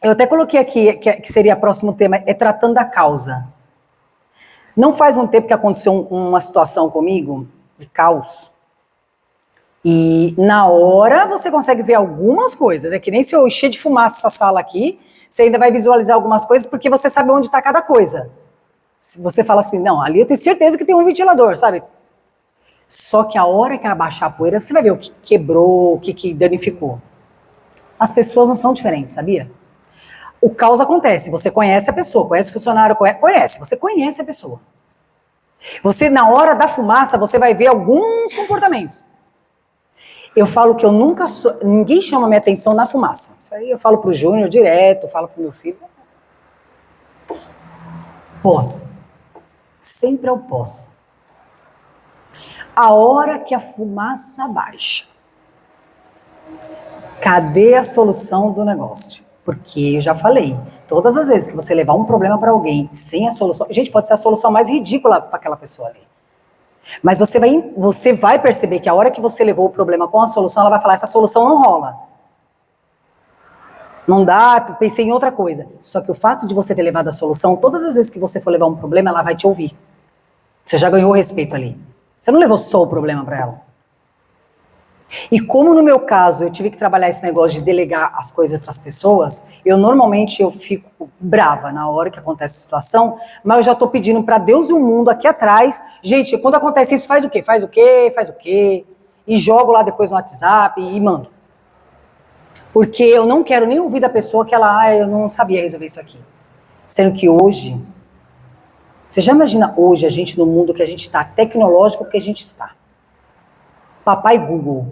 Eu até coloquei aqui, que seria o próximo tema, é tratando a causa. Não faz muito tempo que aconteceu uma situação comigo, de caos, e na hora você consegue ver algumas coisas, é que nem se eu encher de fumaça essa sala aqui, você ainda vai visualizar algumas coisas, porque você sabe onde está cada coisa. Se você fala assim, não, ali eu tenho certeza que tem um ventilador, sabe? Só que a hora que abaixar a poeira, você vai ver o que quebrou, o que danificou. As pessoas não são diferentes, sabia? O caos acontece, você conhece a pessoa, conhece o funcionário, você conhece a pessoa. Você, na hora da fumaça, você vai ver alguns comportamentos. Eu falo que eu nunca sou, ninguém chama minha atenção na fumaça. Isso aí eu falo pro Júnior direto, falo pro meu filho. Pós. Sempre é o pós. A hora que a fumaça baixa. Cadê a solução do negócio? Porque eu já falei, todas as vezes que você levar um problema para alguém sem a solução, gente, pode ser a solução mais ridícula para aquela pessoa ali. Mas você vai perceber que a hora que você levou o problema com a solução, ela vai falar, essa solução não rola. Não dá, pensei em outra coisa. Só que o fato de você ter levado a solução, todas as vezes que você for levar um problema, ela vai te ouvir. Você já ganhou o respeito ali. Você não levou só o problema para ela. E como no meu caso eu tive que trabalhar esse negócio de delegar as coisas para as pessoas, normalmente eu fico brava na hora que acontece a situação, mas eu já estou pedindo para Deus e o mundo aqui atrás, gente, quando acontece isso, faz o quê? Faz o quê? Faz o quê? E jogo lá depois no WhatsApp e mando. Porque eu não quero nem ouvir da pessoa que ela, eu não sabia resolver isso aqui. Sendo que hoje, você já imagina hoje a gente no mundo que a gente está, tecnológico que a gente está. Papai Google.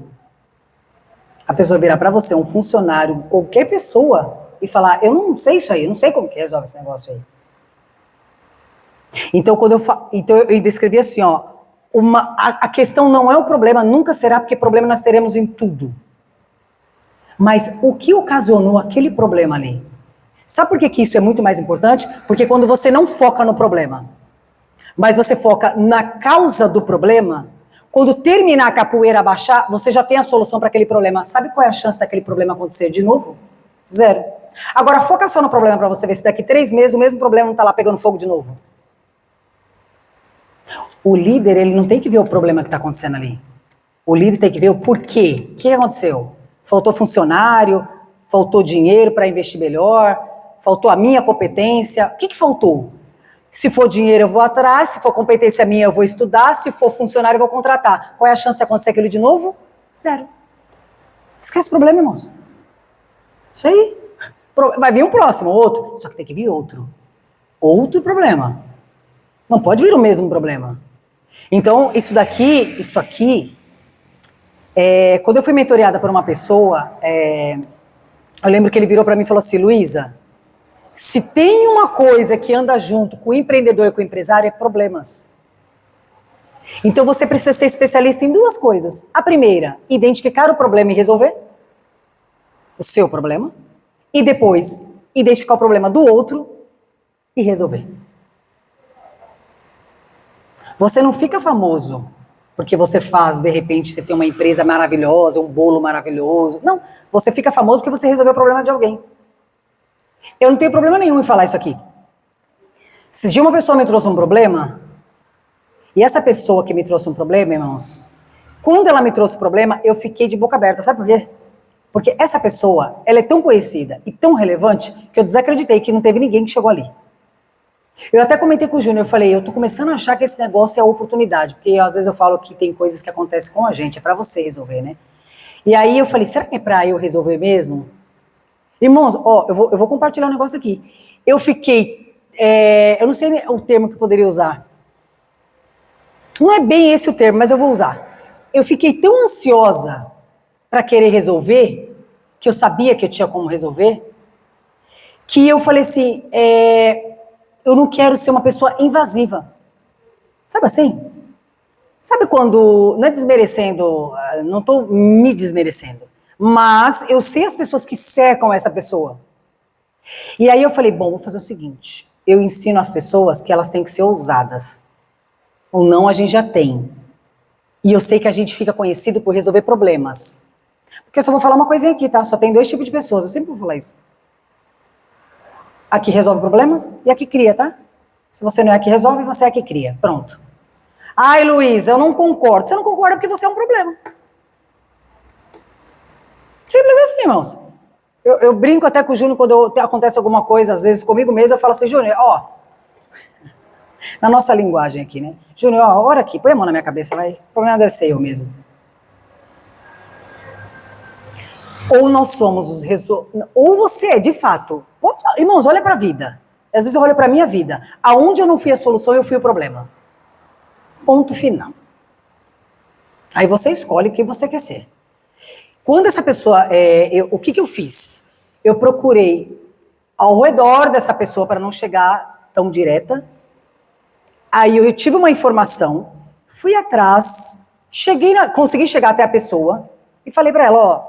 A pessoa virar para você, um funcionário, qualquer pessoa, e falar, eu não sei isso aí, eu não sei como que resolve esse negócio aí. Então, eu descrevi assim, ó, a questão não é o problema, nunca será, porque problema nós teremos em tudo. Mas o que ocasionou aquele problema ali? Sabe por que isso é muito mais importante? Porque quando você não foca no problema, mas você foca na causa do problema, quando terminar a capoeira abaixar, você já tem a solução para aquele problema. Sabe qual é a chance daquele problema acontecer de novo? Zero. Agora, foca só no problema para você ver se daqui 3 meses o mesmo problema não está lá pegando fogo de novo. O líder, ele não tem que ver o problema que está acontecendo ali. O líder tem que ver o porquê. O que aconteceu? Faltou funcionário? Faltou dinheiro para investir melhor? Faltou a minha competência? O que faltou? Se for dinheiro, eu vou atrás. Se for competência minha, eu vou estudar. Se for funcionário, eu vou contratar. Qual é a chance de acontecer aquilo de novo? Zero. Esquece o problema, irmãos. Isso aí. Vai vir um próximo, outro. Só que tem que vir outro. Outro problema. Não pode vir o mesmo problema. Então, isso aqui, quando eu fui mentoreada por uma pessoa, eu lembro que ele virou para mim e falou assim, Luísa, se tem uma coisa que anda junto com o empreendedor e com o empresário, é problemas. Então você precisa ser especialista em 2 coisas. A primeira, identificar o problema e resolver. O seu problema. E depois, identificar o problema do outro e resolver. Você não fica famoso porque você faz, de repente, você tem uma empresa maravilhosa, um bolo maravilhoso. Não, você fica famoso porque você resolveu o problema de alguém. Eu não tenho problema nenhum em falar isso aqui. Se de uma pessoa me trouxe um problema, e essa pessoa que me trouxe um problema, irmãos, quando ela me trouxe o problema, eu fiquei de boca aberta. Sabe por quê? Porque essa pessoa, ela é tão conhecida e tão relevante que eu desacreditei que não teve ninguém que chegou ali. Eu até comentei com o Júnior, eu falei, eu tô começando a achar que esse negócio é oportunidade, porque às vezes eu falo que tem coisas que acontecem com a gente, é pra você resolver, né? E aí eu falei, será que é pra eu resolver mesmo? Irmãos, ó, eu vou compartilhar um negócio aqui. Eu fiquei, eu não sei o termo que eu poderia usar. Não é bem esse o termo, mas eu vou usar. Eu fiquei tão ansiosa para querer resolver, que eu sabia que eu tinha como resolver, que eu falei assim, eu não quero ser uma pessoa invasiva. Sabe assim? Sabe quando, não é desmerecendo, não estou me desmerecendo, mas eu sei as pessoas que cercam essa pessoa. E aí eu falei, bom, vou fazer o seguinte, eu ensino as pessoas que elas têm que ser ousadas. Ou não, a gente já tem. E eu sei que a gente fica conhecido por resolver problemas. Porque eu só vou falar uma coisinha aqui, tá? Só tem 2 tipos de pessoas, eu sempre vou falar isso. A que resolve problemas e a que cria, tá? Se você não é a que resolve, você é a que cria. Pronto. Ai, Luísa, eu não concordo. Você não concorda porque você é um problema. Simples assim, irmãos. Eu brinco até com o Júnior quando acontece alguma coisa, às vezes comigo mesmo, eu falo assim, Júnior, ó, na nossa linguagem aqui, né? Júnior, ó, ora aqui, põe a mão na minha cabeça, vai. O problema deve ser eu mesmo. Ou nós somos os ou você é, de fato. Irmãos, olha pra vida. Às vezes eu olho pra minha vida. Aonde eu não fui a solução, eu fui o problema. Ponto final. Aí você escolhe o que você quer ser. Quando essa pessoa, o que eu fiz? Eu procurei ao redor dessa pessoa para não chegar tão direta. Aí eu tive uma informação, fui atrás, consegui chegar até a pessoa e falei para ela, ó,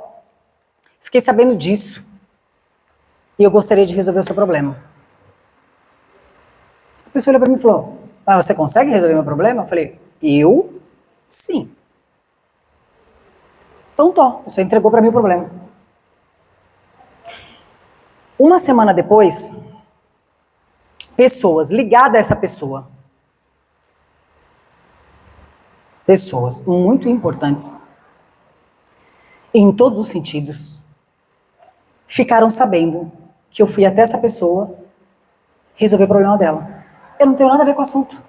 fiquei sabendo disso e eu gostaria de resolver o seu problema. A pessoa olhou para mim e falou, ah, você consegue resolver meu problema? Eu falei, eu? Sim. Então, a pessoa entregou para mim o problema. Uma semana depois, pessoas ligadas a essa pessoa, pessoas muito importantes, em todos os sentidos, ficaram sabendo que eu fui até essa pessoa resolver o problema dela. Eu não tenho nada a ver com o assunto.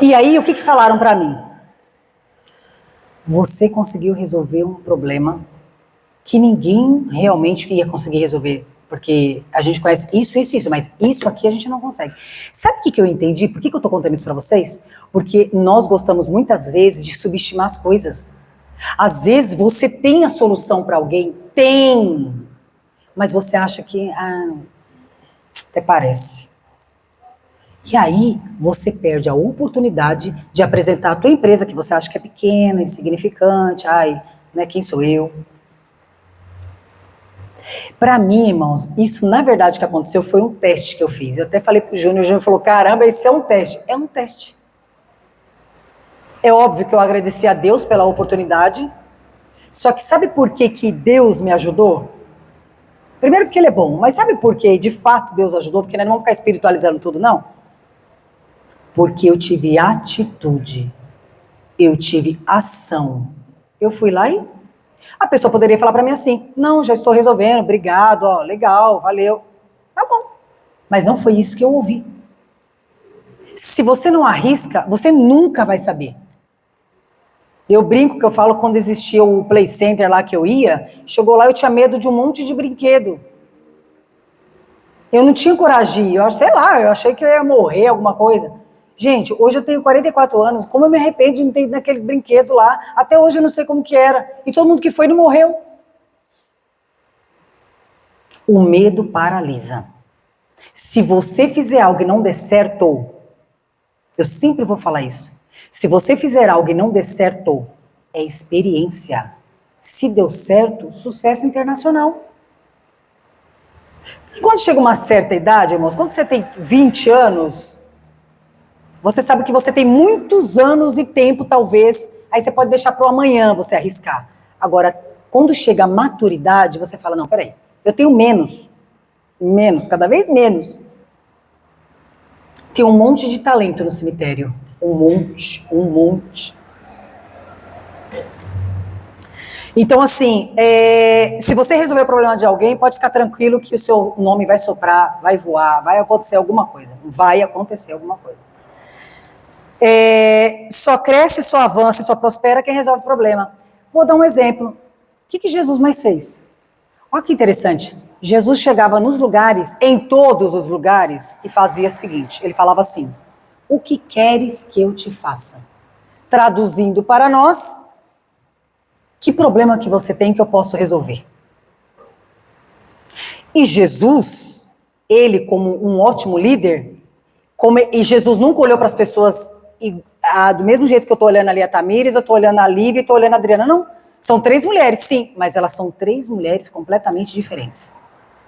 E aí, o que falaram para mim? Você conseguiu resolver um problema que ninguém realmente ia conseguir resolver. Porque a gente conhece isso, mas isso aqui a gente não consegue. Sabe o que eu entendi? Por que eu tô contando isso pra vocês? Porque nós gostamos muitas vezes de subestimar as coisas. Às vezes você tem a solução para alguém, tem, mas você acha que, até parece. E aí você perde a oportunidade de apresentar a tua empresa, que você acha que é pequena, insignificante, né, quem sou eu? Para mim, irmãos, isso na verdade que aconteceu foi um teste que eu fiz. Eu até falei pro Júnior, o Júnior falou, caramba, isso é um teste. É um teste. É óbvio que eu agradeci a Deus pela oportunidade, só que sabe por que Deus me ajudou? Primeiro porque Ele é bom, mas sabe por que de fato Deus ajudou? Porque nós não vamos ficar espiritualizando tudo, não. Porque eu tive atitude, eu tive ação. Eu fui lá e a pessoa poderia falar para mim assim, não, já estou resolvendo, obrigado, ó, legal, valeu. Tá bom. Mas não foi isso que eu ouvi. Se você não arrisca, você nunca vai saber. Eu brinco que eu falo quando existia o Play Center lá que eu ia, chegou lá eu tinha medo de um monte de brinquedo. Eu não tinha coragem, eu achei que eu ia morrer, alguma coisa. Gente, hoje eu tenho 44 anos, como eu me arrependo de não ter ido naqueles brinquedos lá, até hoje eu não sei como que era, e todo mundo que foi não morreu. O medo paralisa. Se você fizer algo e não der certo, eu sempre vou falar isso, se você fizer algo e não der certo, é experiência. Se deu certo, sucesso internacional. E quando chega uma certa idade, irmãos, quando você tem 20 anos, você sabe que você tem muitos anos e tempo, talvez, aí você pode deixar para o amanhã você arriscar. Agora, quando chega a maturidade, você fala, não, peraí, eu tenho menos, cada vez menos. Tem um monte de talento no cemitério, um monte. Então, assim, se você resolver o problema de alguém, pode ficar tranquilo que o seu nome vai soprar, vai voar, vai acontecer alguma coisa. Só cresce, só avança, só prospera quem resolve o problema. Vou dar um exemplo. O que Jesus mais fez? Olha que interessante. Jesus chegava nos lugares, em todos os lugares, e fazia o seguinte, ele falava assim, o que queres que eu te faça? Traduzindo para nós, que problema que você tem que eu posso resolver? E Jesus, ele como um ótimo líder, e Jesus nunca olhou para as pessoas do mesmo jeito que eu estou olhando ali a Tamires, eu estou olhando a Lívia e estou olhando a Adriana, não. São 3 mulheres, sim, mas elas são 3 mulheres completamente diferentes.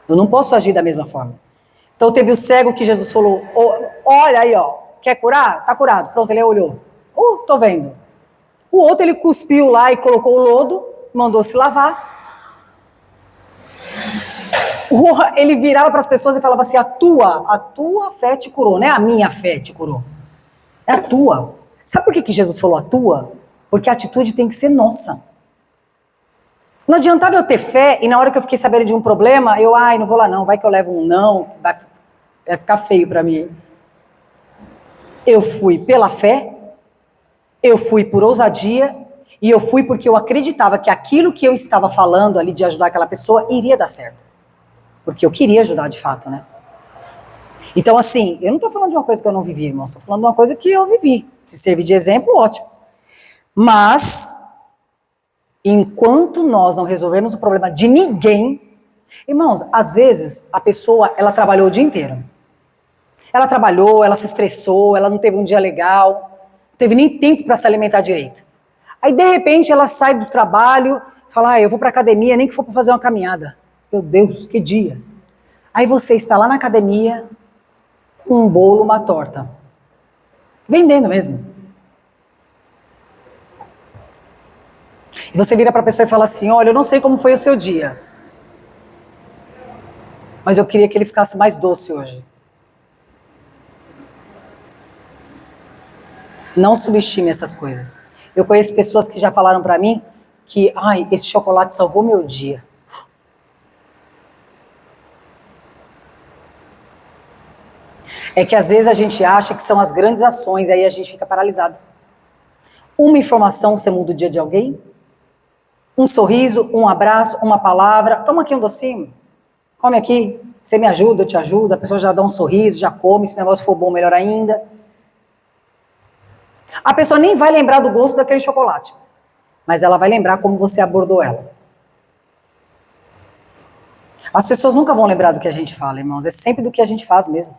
Eu não posso agir da mesma forma. Então teve o cego que Jesus falou, olha aí, ó, quer curar? Tá curado. Pronto, ele olhou. Tô vendo. O outro ele cuspiu lá e colocou o lodo, mandou se lavar. Ele virava para as pessoas e falava assim, a tua fé te curou, não é a minha fé te curou. É a tua. Sabe por que Jesus falou a tua? Porque a atitude tem que ser nossa. Não adiantava eu ter fé e na hora que eu fiquei sabendo de um problema, não vou lá não, vai que eu levo um não, vai ficar feio para mim. Eu fui pela fé, eu fui por ousadia e eu fui porque eu acreditava que aquilo que eu estava falando ali de ajudar aquela pessoa iria dar certo. Porque eu queria ajudar de fato, né? Então assim, eu não estou falando de uma coisa que eu não vivi, irmão, estou falando de uma coisa que eu vivi. Se servir de exemplo, ótimo. Mas, enquanto nós não resolvemos o problema de ninguém, irmãos, às vezes a pessoa, ela trabalhou o dia inteiro. Ela trabalhou, ela se estressou, ela não teve um dia legal, não teve nem tempo para se alimentar direito. Aí, de repente, ela sai do trabalho, fala, eu vou para academia, nem que for para fazer uma caminhada. Meu Deus, que dia. Aí você está lá na academia, com um bolo, uma torta. Vendendo mesmo. E você vira para a pessoa e fala assim, olha, eu não sei como foi o seu dia, mas eu queria que ele ficasse mais doce hoje. Não subestime essas coisas. Eu conheço pessoas que já falaram para mim que, esse chocolate salvou meu dia. É que às vezes a gente acha que são as grandes ações, aí a gente fica paralisado. Uma informação, você muda o dia de alguém? Um sorriso, um abraço, uma palavra. Toma aqui um docinho. Come aqui. Você me ajuda, eu te ajudo. A pessoa já dá um sorriso, já come. Se o negócio for bom, melhor ainda. A pessoa nem vai lembrar do gosto daquele chocolate. Mas ela vai lembrar como você abordou ela. As pessoas nunca vão lembrar do que a gente fala, irmãos. É sempre do que a gente faz mesmo.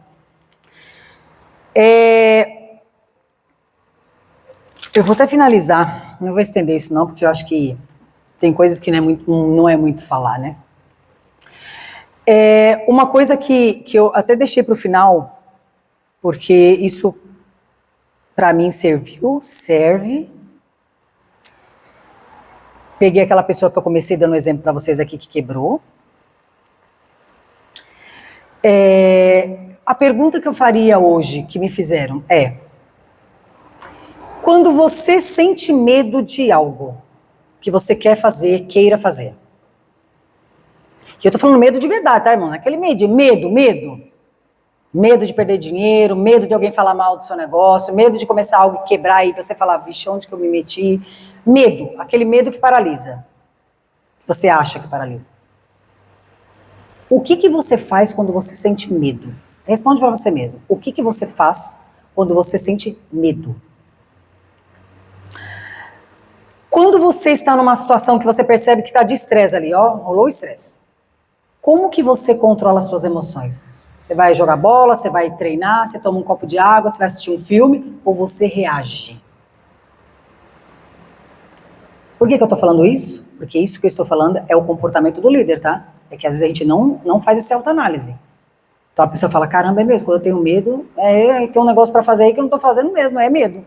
Eu vou até finalizar. Não vou estender isso não, porque eu acho que tem coisas que não é muito falar, né? Uma coisa que eu até deixei para o final, porque isso para mim serve. Peguei aquela pessoa que eu comecei dando exemplo para vocês aqui que quebrou. A pergunta que eu faria hoje, que me fizeram, quando você sente medo de algo que você queira fazer. E eu tô falando medo de verdade, tá, irmão? Não é aquele medo. Medo de perder dinheiro, medo de alguém falar mal do seu negócio, medo de começar algo e quebrar e você falar, vixe, onde que eu me meti? Medo, aquele medo que paralisa. Você acha que paralisa. O que você faz quando você sente medo? Responde para você mesmo. O que você faz quando você sente medo? Quando você está numa situação que você percebe que está de estresse ali, rolou o estresse. Como que você controla as suas emoções? Você vai jogar bola, você vai treinar, você toma um copo de água, você vai assistir um filme, ou você reage? Por que eu estou falando isso? Porque isso que eu estou falando é o comportamento do líder, tá? É que às vezes a gente não faz essa autoanálise. Então a pessoa fala, caramba, é mesmo, quando eu tenho medo, tem um negócio para fazer aí que eu não estou fazendo mesmo, é medo.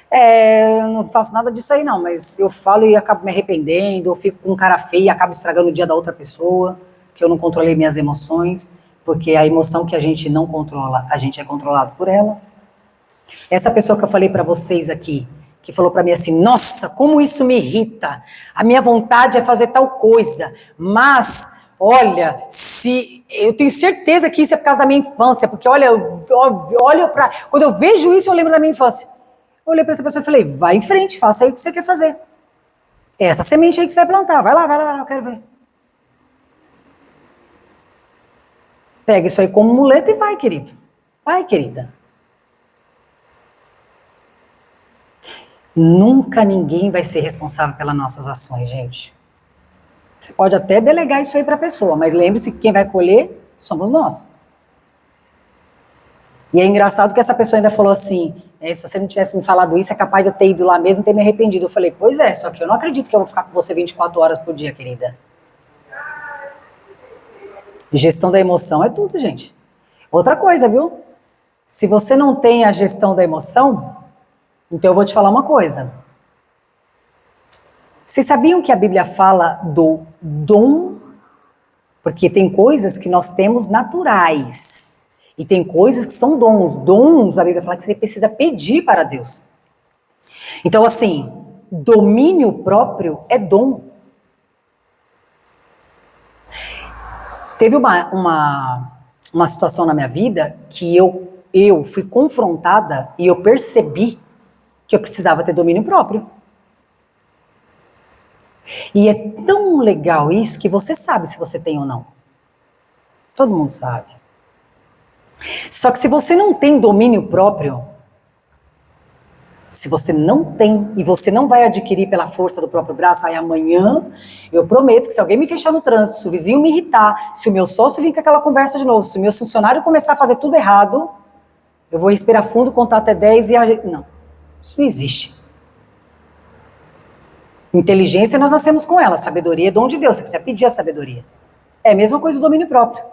Eu não faço nada disso aí não, mas eu falo e acabo me arrependendo, eu fico com cara feia e acabo estragando o dia da outra pessoa, que eu não controlei minhas emoções, porque a emoção que a gente não controla, a gente é controlado por ela. Essa pessoa que eu falei para vocês aqui, que falou para mim assim, nossa, como isso me irrita, a minha vontade é fazer tal coisa, mas, olha, eu tenho certeza que isso é por causa da minha infância, porque olha, quando eu vejo isso eu lembro da minha infância. Eu olhei para essa pessoa e falei, vai em frente, faça aí o que você quer fazer. É essa semente aí que você vai plantar, vai lá, eu quero ver. Pega isso aí como muleta e vai, querido. Vai, querida. Nunca ninguém vai ser responsável pelas nossas ações, gente. Você pode até delegar isso aí para a pessoa, mas lembre-se que quem vai colher somos nós. E é engraçado que essa pessoa ainda falou assim, se você não tivesse me falado isso, é capaz de eu ter ido lá mesmo e ter me arrependido. Eu falei, pois é, só que eu não acredito que eu vou ficar com você 24 horas por dia, querida. Gestão da emoção é tudo, gente. Outra coisa, viu? Se você não tem a gestão da emoção, então eu vou te falar uma coisa. Vocês sabiam que a Bíblia fala do dom? Porque tem coisas que nós temos naturais. E tem coisas que são dons. Dons, a Bíblia fala que você precisa pedir para Deus. Então, assim, domínio próprio é dom. Teve uma situação na minha vida que eu fui confrontada e eu percebi que eu precisava ter domínio próprio. E é tão legal isso que você sabe se você tem ou não. Todo mundo sabe. Só que se você não tem domínio próprio, se você não tem e você não vai adquirir pela força do próprio braço, aí amanhã eu prometo que se alguém me fechar no trânsito, se o vizinho me irritar, se o meu sócio vir com aquela conversa de novo, se o meu funcionário começar a fazer tudo errado, eu vou respirar fundo, contar até 10 e... Não, isso não existe. Inteligência nós nascemos com ela, sabedoria é dom de Deus, você precisa pedir a sabedoria. É a mesma coisa do domínio próprio.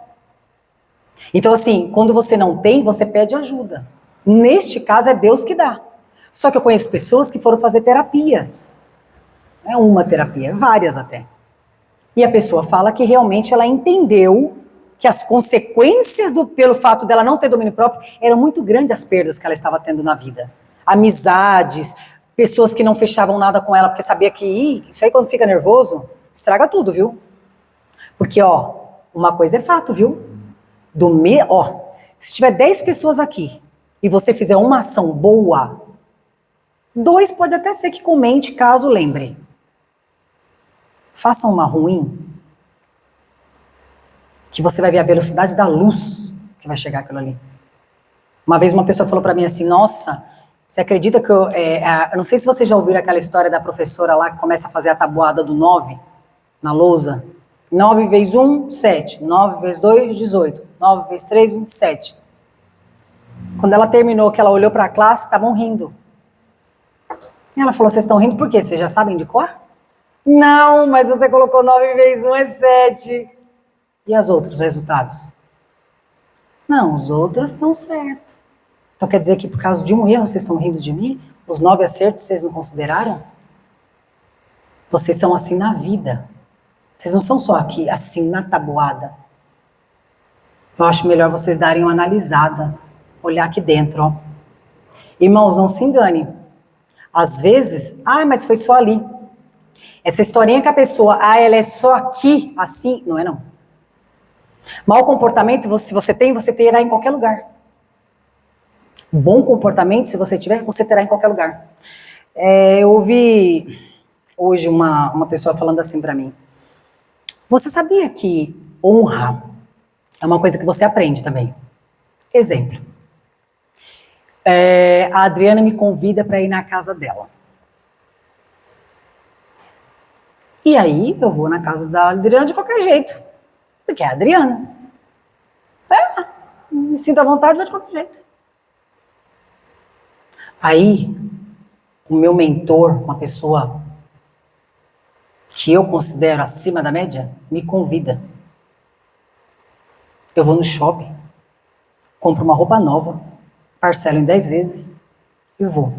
Então assim, quando você não tem, você pede ajuda. Neste caso é Deus que dá. Só que eu conheço pessoas que foram fazer terapias. Não é uma terapia, várias até. E a pessoa fala que realmente ela entendeu que as consequências pelo fato dela não ter domínio próprio eram muito grandes as perdas que ela estava tendo na vida. Amizades, pessoas que não fechavam nada com ela porque sabia que isso aí quando fica nervoso, estraga tudo, viu? Porque, ó, uma coisa é fato, viu? Se tiver 10 pessoas aqui e você fizer uma ação boa, 2 pode até ser que comente caso lembre. Faça uma ruim, que você vai ver a velocidade da luz que vai chegar aquilo ali. Uma vez uma pessoa falou pra mim assim, nossa, você acredita que eu não sei se vocês já ouviram aquela história da professora lá que começa a fazer a tabuada do 9 na lousa. 9 vezes 1, 7. 9 vezes 2, 18. 9 vezes 3, 27. Quando ela terminou, que ela olhou pra classe, estavam rindo. E ela falou, vocês estão rindo por quê? Vocês já sabem de cor? Não, mas você colocou 9 vezes 1 é 7. E os outros resultados? Não, os outros estão certos. Então quer dizer que por causa de um erro vocês estão rindo de mim? Os 9 acertos vocês não consideraram? Vocês são assim na vida. Vocês não são só aqui, assim na tabuada. Eu acho melhor vocês darem uma analisada. Olhar aqui dentro, ó. Irmãos, não se engane. Às vezes, mas foi só ali. Essa historinha que a pessoa, ela é só aqui, assim, não é não. Mau comportamento, se você tem, você terá em qualquer lugar. Bom comportamento, se você tiver, você terá em qualquer lugar. Eu ouvi hoje uma pessoa falando assim pra mim. Você sabia que honra é uma coisa que você aprende também? Exemplo. A Adriana me convida para ir na casa dela. E aí eu vou na casa da Adriana de qualquer jeito. Porque é a Adriana. Me sinto à vontade, vou de qualquer jeito. Aí, o meu mentor, uma pessoa que eu considero acima da média, me convida. Eu vou no shopping, compro uma roupa nova, parcelo em 10 vezes e vou.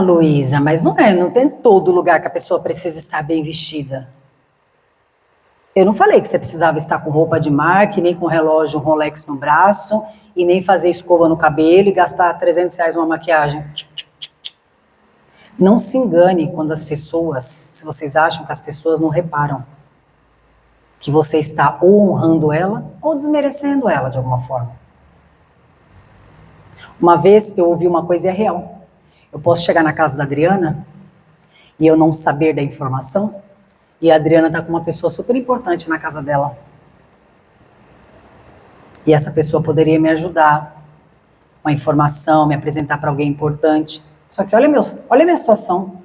Luísa, mas não tem todo lugar que a pessoa precisa estar bem vestida. Eu não falei que você precisava estar com roupa de marca, nem com relógio, um Rolex no braço, e nem fazer escova no cabelo e gastar R$300 numa maquiagem. Não se engane quando as pessoas, se vocês acham que as pessoas não reparam que você está ou honrando ela ou desmerecendo ela de alguma forma. Uma vez eu ouvi uma coisa e é real. Eu posso chegar na casa da Adriana e eu não saber da informação e a Adriana está com uma pessoa super importante na casa dela. E essa pessoa poderia me ajudar com a informação, me apresentar para alguém importante. Só que olha a minha situação.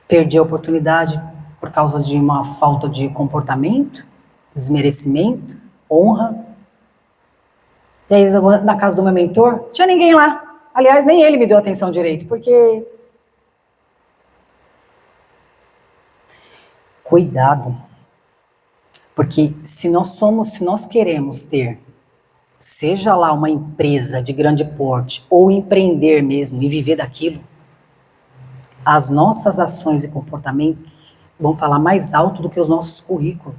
Perdi a oportunidade por causa de uma falta de comportamento, desmerecimento, honra. E aí eu vou na casa do meu mentor, tinha ninguém lá. Aliás, nem ele me deu atenção direito, porque... Cuidado. Porque se nós queremos ter, seja lá uma empresa de grande porte, ou empreender mesmo e viver daquilo, As nossas ações e comportamentos vão falar mais alto do que os nossos currículos.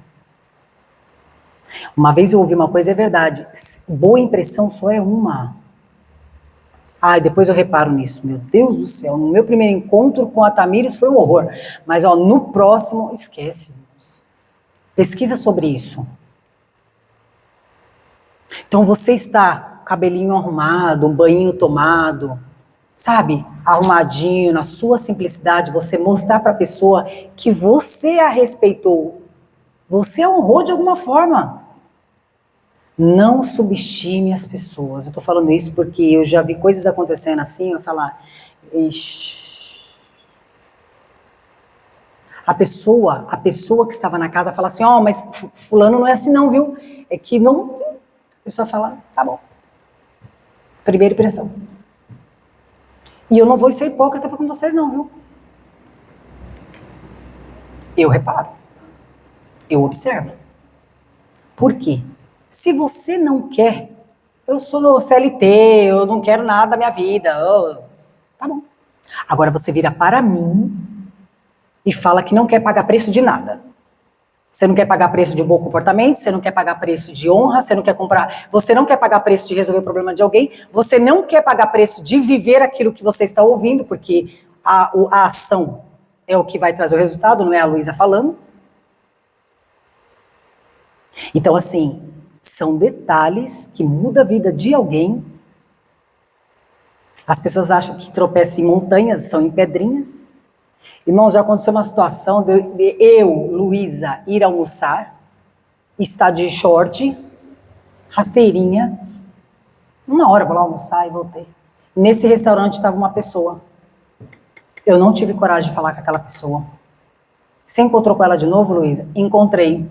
Uma vez eu ouvi uma coisa, é verdade, boa impressão só é uma. Ah, e depois eu reparo nisso, meu Deus do céu, no meu primeiro encontro com a Tamires foi um horror, mas ó, no próximo, esquece, irmãos. Pesquisa sobre isso. Então você está cabelinho arrumado, um banhinho tomado, sabe, arrumadinho, na sua simplicidade, você mostrar para a pessoa que você a respeitou, você a honrou de alguma forma. Não subestime as pessoas. Eu tô falando isso porque eu já vi coisas acontecendo assim, eu falar, ixi. A pessoa que estava na casa fala assim, ó, mas fulano não é assim não, viu? É que não... A pessoa fala, tá bom. Primeira impressão. E eu não vou ser hipócrita com vocês não, viu? Eu reparo. Eu observo. Por quê? Se você não quer, eu sou CLT, eu não quero nada da minha vida, tá bom. Agora você vira para mim e fala que não quer pagar preço de nada. Você não quer pagar preço de bom comportamento, você não quer pagar preço de honra, você não quer comprar, você não quer pagar preço de resolver o problema de alguém, você não quer pagar preço de viver aquilo que você está ouvindo, porque a ação é o que vai trazer o resultado, não é a Luísa falando. Então, assim, são detalhes que mudam a vida de alguém. As pessoas acham que tropeçam em montanhas, são em pedrinhas. Irmãos, já aconteceu uma situação de eu, Luísa, ir almoçar, estar de short, rasteirinha. Uma hora eu vou lá almoçar e voltei. Nesse restaurante estava uma pessoa. Eu não tive coragem de falar com aquela pessoa. Você encontrou com ela de novo, Luísa? Encontrei.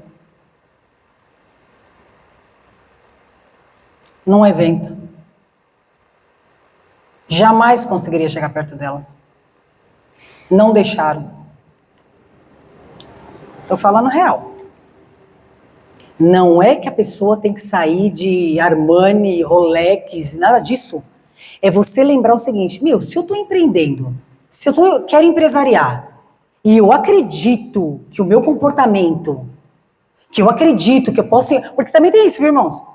Num evento. Jamais conseguiria chegar perto dela. Não deixaram. Estou falando real. Não é que a pessoa tem que sair de Armani, Rolex, nada disso. É você lembrar o seguinte, se eu estou empreendendo, se eu quero empresariar, e eu acredito que o meu comportamento, que eu acredito que eu posso... Porque também tem isso, viu, irmãos?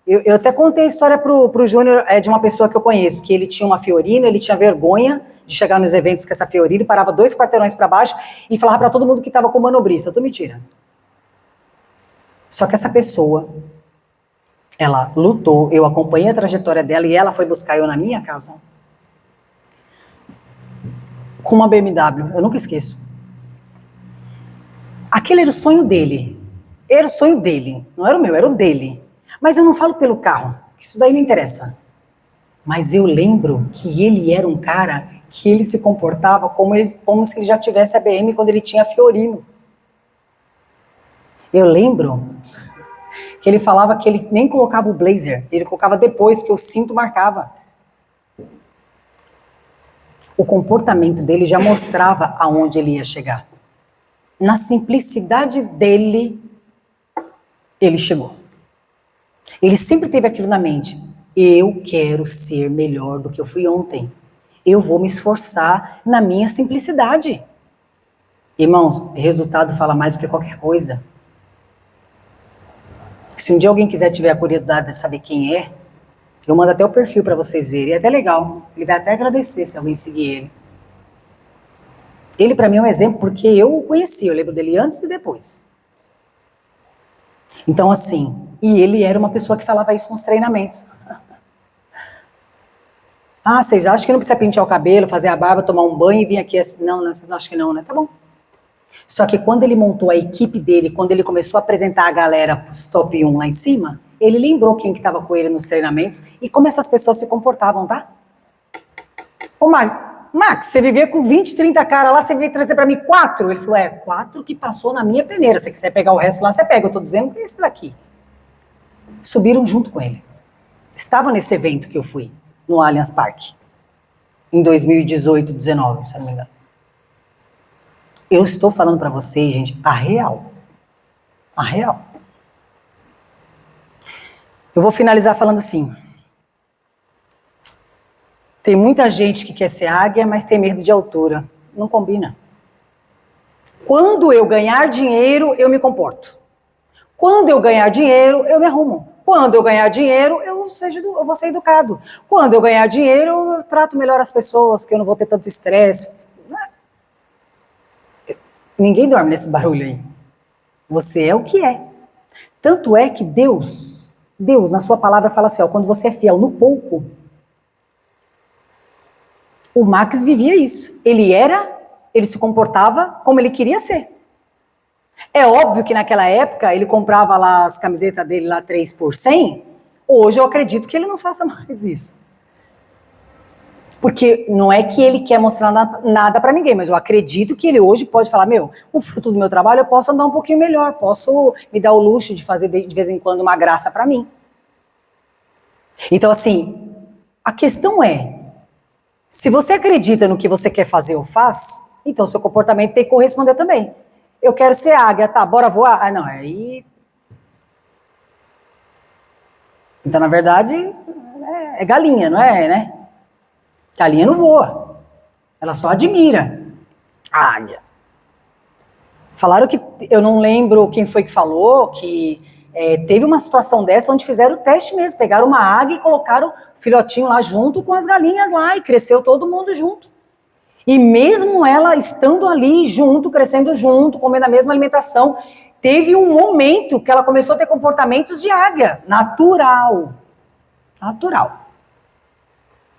Eu até contei a história pro Júnior de uma pessoa que eu conheço, que ele tinha uma Fiorino, ele tinha vergonha de chegar nos eventos com essa Fiorino, parava 2 quarteirões para baixo e falava para todo mundo que estava com manobrista. Eu tô mentira. Só que essa pessoa, ela lutou, eu acompanhei a trajetória dela e ela foi buscar eu na minha casa. Com uma BMW, eu nunca esqueço. Aquele era o sonho dele. Era o sonho dele. Não era o meu, era o dele. Mas eu não falo pelo carro, isso daí não interessa. Mas eu lembro que ele era um cara que ele se comportava como se ele já tivesse a BM quando ele tinha a Fiorino. Eu lembro que ele falava que ele nem colocava o blazer, ele colocava depois, porque o cinto marcava. O comportamento dele já mostrava aonde ele ia chegar. Na simplicidade dele, ele chegou. Ele sempre teve aquilo na mente. Eu quero ser melhor do que eu fui ontem. Eu vou me esforçar na minha simplicidade. Irmãos, resultado fala mais do que qualquer coisa. Se um dia alguém quiser tiver a curiosidade de saber quem é, eu mando até o perfil para vocês verem. É até legal. Ele vai até agradecer se alguém seguir ele. Ele para mim é um exemplo porque eu o conheci. Eu lembro dele antes e depois. Então assim, e ele era uma pessoa que falava isso nos treinamentos. Ah, vocês acham que não precisa pentear o cabelo, fazer a barba, tomar um banho e vir aqui assim? Não, vocês não acham que não, né? Tá bom. Só que quando ele montou a equipe dele, quando ele começou a apresentar a galera para os top 1 lá em cima, ele lembrou quem que estava com ele nos treinamentos e como essas pessoas se comportavam, tá? Ô, Max, você vivia com 20, 30 caras lá, você veio trazer para mim 4? Ele falou, 4 que passou na minha peneira. Se você quiser pegar o resto lá, você pega. Eu tô dizendo que é esse daqui. Subiram junto com ele. Estava nesse evento que eu fui, no Allianz Parque, em 2018, 19, se não me engano. Eu estou falando para vocês, gente, a real. A real. Eu vou finalizar falando assim. Tem muita gente que quer ser águia, mas tem medo de altura. não combina. Quando eu ganhar dinheiro, eu me comporto. Quando eu ganhar dinheiro, eu me arrumo. Quando eu ganhar dinheiro, eu vou ser educado. Quando eu ganhar dinheiro, eu trato melhor as pessoas, que eu não vou ter tanto estresse. Ninguém dorme nesse barulho aí. Você é o que é. Tanto é que Deus, na sua palavra, fala assim, ó, quando você é fiel no pouco, o Max vivia isso. Ele se comportava como ele queria ser. É óbvio que naquela época ele comprava lá as camisetas dele lá 3 por 100. Hoje eu acredito que ele não faça mais isso. Porque não é que ele quer mostrar nada pra ninguém, mas eu acredito que ele hoje pode falar, o fruto do meu trabalho eu posso andar um pouquinho melhor, posso me dar o luxo de fazer de vez em quando uma graça pra mim. Então assim, a questão é, se você acredita no que você quer fazer ou faz, então seu comportamento tem que corresponder também. Eu quero ser águia, tá, bora voar? Ah, não, aí... Então, na verdade, é galinha, não é, né? Galinha não voa. Ela só admira a águia. Falaram que, eu não lembro quem foi que falou, que teve uma situação dessa onde fizeram o teste mesmo. Pegaram uma águia e colocaram o filhotinho lá junto com as galinhas lá e cresceu todo mundo junto. E mesmo ela estando ali junto, crescendo junto, comendo a mesma alimentação, teve um momento que ela começou a ter comportamentos de águia, natural.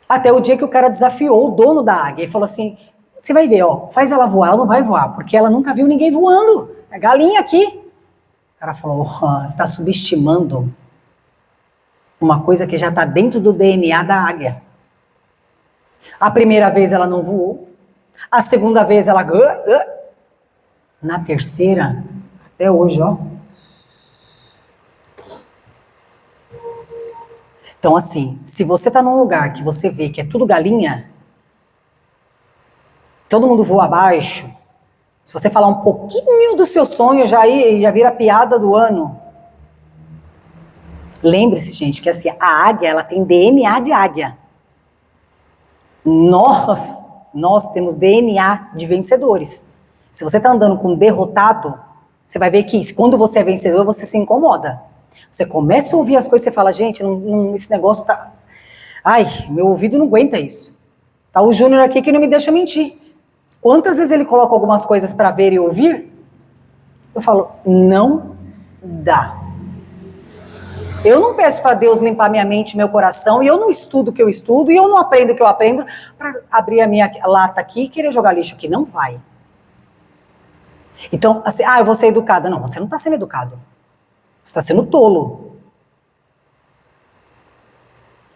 Até o dia que o cara desafiou o dono da águia e falou assim, você vai ver, ó, faz ela voar, ela não vai voar, porque ela nunca viu ninguém voando, é galinha aqui. O cara falou, você está subestimando uma coisa que já está dentro do DNA da águia. A primeira vez ela não voou, a segunda vez ela... Na terceira, até hoje, ó. Então, assim, se você tá num lugar que você vê que é tudo galinha, todo mundo voa abaixo, se você falar um pouquinho do seu sonho, já vira a piada do ano. Lembre-se, gente, que assim, a águia, ela tem DNA de águia. Nós temos DNA de vencedores. Se você está andando com um derrotado, você vai ver que quando você é vencedor, você se incomoda. Você começa a ouvir as coisas e você fala, gente, esse negócio tá... Ai, meu ouvido não aguenta isso. Tá o Júnior aqui que não me deixa mentir. Quantas vezes ele coloca algumas coisas para ver e ouvir? Eu falo, não dá. Eu não peço para Deus limpar minha mente e meu coração, e eu não estudo o que eu estudo, e eu não aprendo o que eu aprendo, para abrir a minha lata aqui e querer jogar lixo aqui. Não vai. Então, assim, eu vou ser educada. Não, você não está sendo educado. Você está sendo tolo.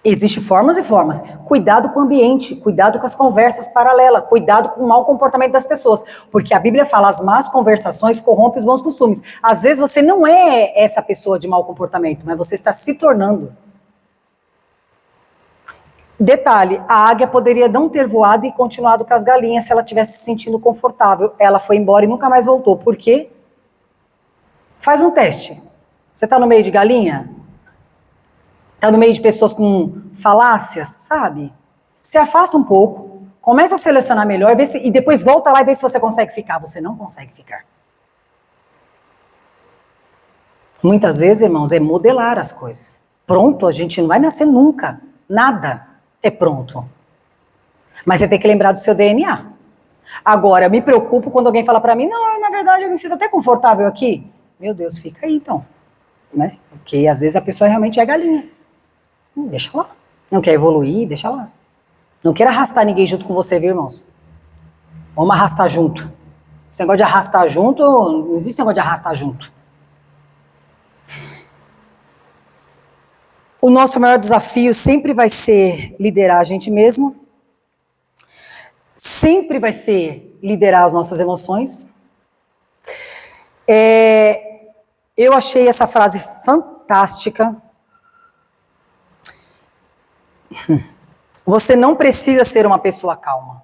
Existem formas e formas. Cuidado com o ambiente, cuidado com as conversas paralelas, cuidado com o mau comportamento das pessoas. Porque a Bíblia fala, as más conversações corrompem os bons costumes. Às vezes você não é essa pessoa de mau comportamento, mas você está se tornando. Detalhe, a águia poderia não ter voado e continuado com as galinhas se ela tivesse se sentindo confortável. Ela foi embora e nunca mais voltou. Por quê? Faz um teste. Você está no meio de galinha? Está no meio de pessoas com falácias, sabe? Se afasta um pouco, começa a selecionar melhor e depois volta lá e vê se você consegue ficar. Você não consegue ficar. Muitas vezes, irmãos, é modelar as coisas. Pronto, a gente não vai nascer nunca. Nada é pronto. Mas você tem que lembrar do seu DNA. Agora, eu me preocupo quando alguém fala para mim, não, na verdade eu me sinto até confortável aqui. Meu Deus, fica aí então. Né? Porque às vezes a pessoa realmente é galinha. Deixa lá. Não quer evoluir, deixa lá. Não queira arrastar ninguém junto com você, viu, irmãos? Vamos arrastar junto. Esse negócio de arrastar junto, não existe negócio de arrastar junto. O nosso maior desafio sempre vai ser liderar a gente mesmo. Sempre vai ser liderar as nossas emoções. Eu achei essa frase fantástica. Você não precisa ser uma pessoa calma.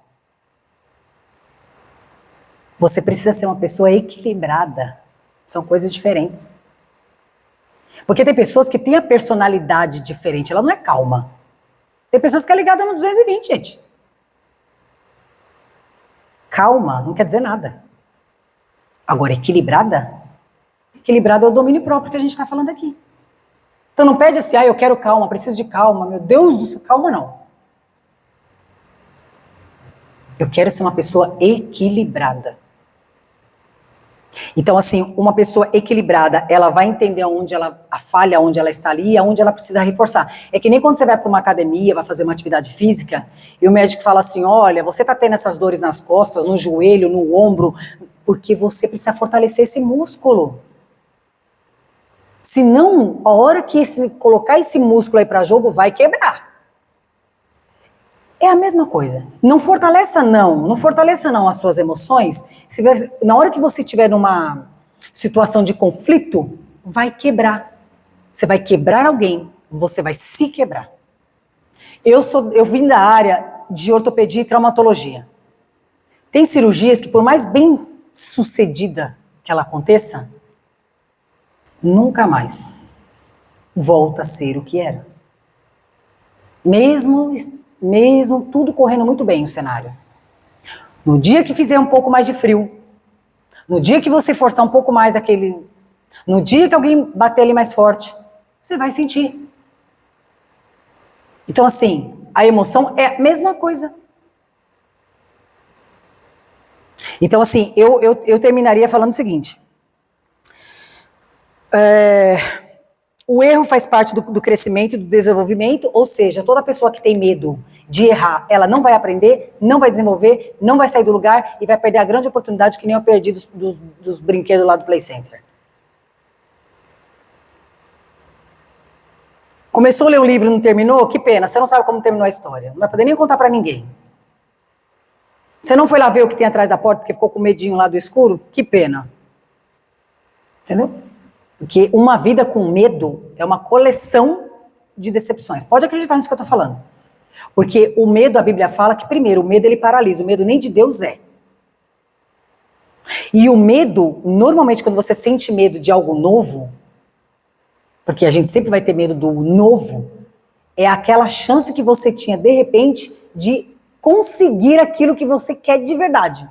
Você precisa ser uma pessoa equilibrada. São coisas diferentes. Porque tem pessoas que têm a personalidade diferente. Ela não é calma. Tem pessoas que é ligada no 220, gente. Calma não quer dizer nada. Agora, equilibrada? Equilibrada é o domínio próprio que a gente está falando aqui. Então não pede assim, eu quero calma, preciso de calma, meu Deus do céu, calma não. Eu quero ser uma pessoa equilibrada. Então assim, uma pessoa equilibrada, ela vai entender a falha onde ela está ali e aonde ela precisa reforçar. É que nem quando você vai para uma academia, vai fazer uma atividade física, e o médico fala assim, olha, você está tendo essas dores nas costas, no joelho, no ombro, porque você precisa fortalecer esse músculo. Senão, a hora que colocar esse músculo aí para jogo, vai quebrar. É a mesma coisa. Não fortaleça não as suas emoções. Na hora que você estiver numa situação de conflito, vai quebrar. Você vai quebrar alguém, você vai se quebrar. Eu vim da área de ortopedia e traumatologia. Tem cirurgias que, por mais bem sucedida que ela aconteça, nunca mais volta a ser o que era. Mesmo tudo correndo muito bem o cenário. No dia que fizer um pouco mais de frio, no dia que você forçar um pouco mais no dia que alguém bater ali mais forte, você vai sentir. Então assim, a emoção é a mesma coisa. Então assim, eu terminaria falando o seguinte. O erro faz parte do crescimento e do desenvolvimento, ou seja, toda pessoa que tem medo de errar, ela não vai aprender, não vai desenvolver, não vai sair do lugar e vai perder a grande oportunidade que nem eu perdi dos brinquedos lá do Play Center. Começou a ler um livro e não terminou? Que pena, você não sabe como terminou a história. Não vai poder nem contar pra ninguém. Você não foi lá ver o que tem atrás da porta porque ficou com medinho lá do escuro? Que pena. Entendeu? Porque uma vida com medo é uma coleção de decepções. Pode acreditar nisso que eu estou falando. Porque o medo, a Bíblia fala que, primeiro, o medo ele paralisa. O medo nem de Deus é. E o medo, normalmente, quando você sente medo de algo novo, porque a gente sempre vai ter medo do novo, é aquela chance que você tinha, de repente, de conseguir aquilo que você quer de verdade.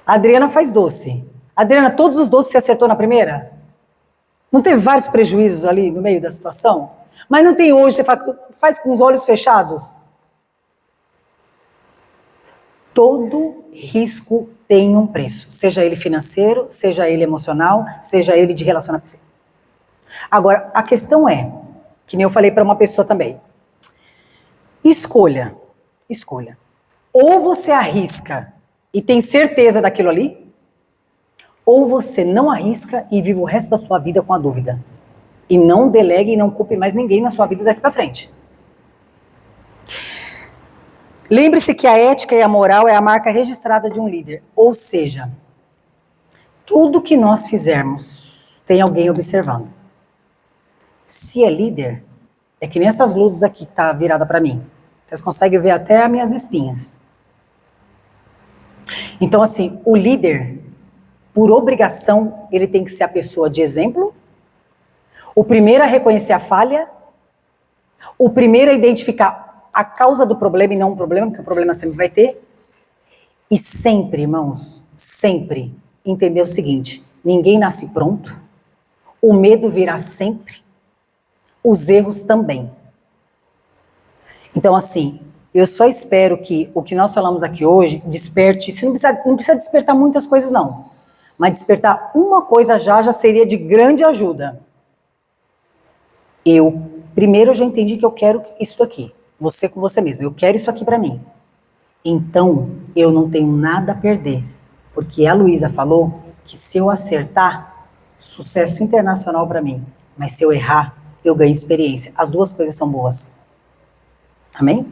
A Adriana faz doce. Adriana, todos os doces você acertou na primeira? Não teve vários prejuízos ali no meio da situação? Mas não tem hoje, você faz com os olhos fechados? Todo risco tem um preço, seja ele financeiro, seja ele emocional, seja ele de relacionamento. Agora, a questão é, que nem eu falei para uma pessoa também, escolha. Ou você arrisca e tem certeza daquilo ali, ou você não arrisca e vive o resto da sua vida com a dúvida. E não delegue e não culpe mais ninguém na sua vida daqui para frente. Lembre-se que a ética e a moral é a marca registrada de um líder. Ou seja, tudo que nós fizermos tem alguém observando. Se é líder, é que nem essas luzes aqui que tá virada para mim. Vocês conseguem ver até as minhas espinhas. Então assim, o líder, por obrigação, ele tem que ser a pessoa de exemplo, o primeiro a reconhecer a falha, o primeiro a identificar a causa do problema e não o problema, porque o problema sempre vai ter. E sempre, irmãos, sempre entender o seguinte, ninguém nasce pronto, o medo virá sempre, os erros também. Então assim, eu só espero que o que nós falamos aqui hoje desperte, isso não precisa despertar muitas coisas não, mas despertar uma coisa já seria de grande ajuda. Primeiro eu já entendi que eu quero isso aqui, você com você mesmo, eu quero isso aqui para mim. Então, eu não tenho nada a perder, porque a Luísa falou que se eu acertar, sucesso internacional para mim, mas se eu errar, eu ganho experiência. As duas coisas são boas. Amém?